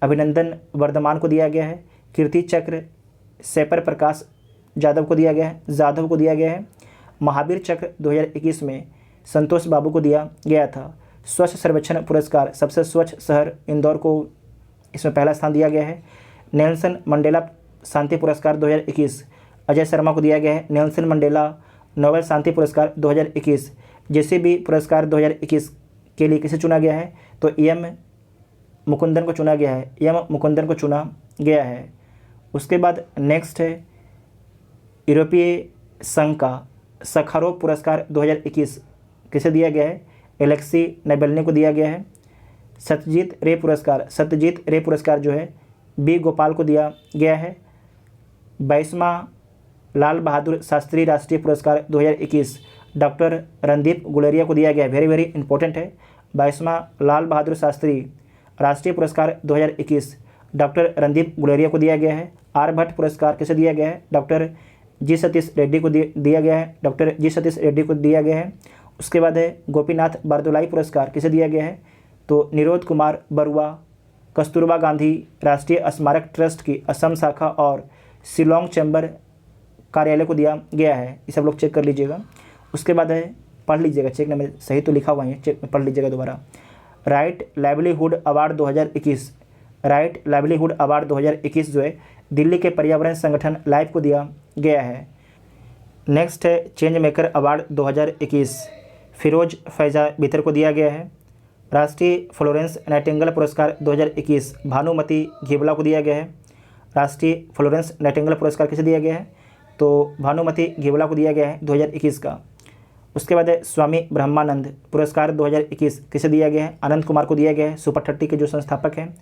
[SPEAKER 1] अभिनंदन वर्धमान को दिया गया है। कीर्ति चक्र सेपर प्रकाश जाधव को दिया गया है, जाधव को दिया गया है। महावीर चक्र 2021 में संतोष बाबू को दिया गया था। स्वच्छ सर्वेक्षण पुरस्कार सबसे स्वच्छ शहर इंदौर को इसमें पहला स्थान दिया गया है। नेल्सन मंडेला शांति पुरस्कार 2021 अजय शर्मा को दिया गया है। नेल्सन मंडेला नोबेल शांति पुरस्कार 2021 JCB पुरस्कार 2021 के लिए किसे चुना गया है? तो M मुकुंदन को चुना गया है, M मुकुंदन को चुना गया है। उसके बाद नेक्स्ट है यूरोपीय संघ का सखारोव पुरस्कार 2021 किसे दिया गया है? एलेक्सी नेबेलनी को दिया गया है। सत्यजीत रे पुरस्कार जो है B गोपाल को दिया गया है। 22वां लाल बहादुर शास्त्री राष्ट्रीय पुरस्कार 2021 डॉक्टर रणदीप गुलेरिया को दिया गया है, वेरी इंपॉर्टेंट है। 22वां लाल बहादुर शास्त्री राष्ट्रीय पुरस्कार 2021 डॉक्टर रणदीप गुलेरिया को दिया गया है। आर्यभट्ट पुरस्कार किसे दिया गया है? डॉक्टर G सतीश रेड्डी को दिया गया है, डॉक्टर G सतीश रेड्डी को दिया गया है। उसके बाद है गोपीनाथ बारदोलाई पुरस्कार किसे दिया गया है? तो निरोध कुमार बरुआ कस्तूरबा गांधी राष्ट्रीय स्मारक ट्रस्ट की असम शाखा और शिलोंग चैम्बर कार्यालय को दिया गया है। ये सब लोग चेक कर लीजिएगा। उसके बाद है पढ़ लीजिएगा, चेक में सही तो लिखा हुआ है, चेक में पढ़ लीजिएगा दोबारा। Right livelihood award 2021 right livelihood award 2021 जो है दिल्ली के पर्यावरण संगठन लाइफ को दिया गया है। नेक्स्ट है change maker award 2021 Firoz Faiza बितर को दिया गया है। राष्ट्रीय फ्लोरेंस नाइटिंगेल पुरस्कार 2021 भानुमति घिबला को दिया गया है। राष्ट्रीय फ्लोरेंस नाइटिंगेल पुरस्कार किसे दिया गया है? तो भानुमति घिबला को दिया गया है 2021 का। उसके बाद है स्वामी ब्रह्मानंद पुरस्कार 2021 किसे दिया गया है? आनंद कुमार को दिया गया है, सुपर 30 के जो संस्थापक हैं।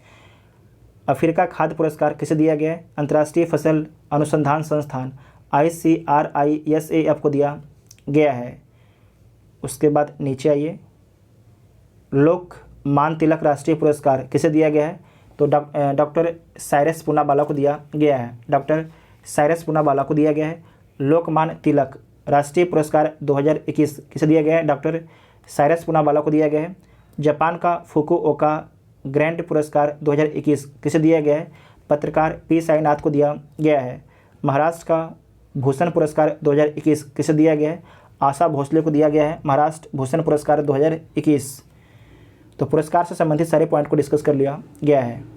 [SPEAKER 1] अफ्रीका खाद्य पुरस्कार किसे दिया गया है? अंतर्राष्ट्रीय फसल अनुसंधान संस्थान ICRISAF को दिया गया है। उसके बाद नीचे आइए, लोकमान्य तिलक राष्ट्रीय पुरस्कार किसे दिया गया है? तो डॉक्टर साइरस पूनावाला को दिया गया है। डॉक्टर साइरस पूनावाला को दिया गया है लोकमान्य तिलक राष्ट्रीय पुरस्कार 2021 किसे दिया गया है? डॉक्टर साइरस पूनावाला को दिया गया है। जापान का फुकुओका ग्रैंड पुरस्कार 2021 किसे दिया गया है? पत्रकार P साईनाथ को दिया गया है। महाराष्ट्र का भूषण पुरस्कार 2021 किसे दिया गया है? आशा भोसले को दिया गया है महाराष्ट्र भूषण पुरस्कार 2021। तो पुरस्कार से संबंधित सारे पॉइंट को डिस्कस कर लिया गया है।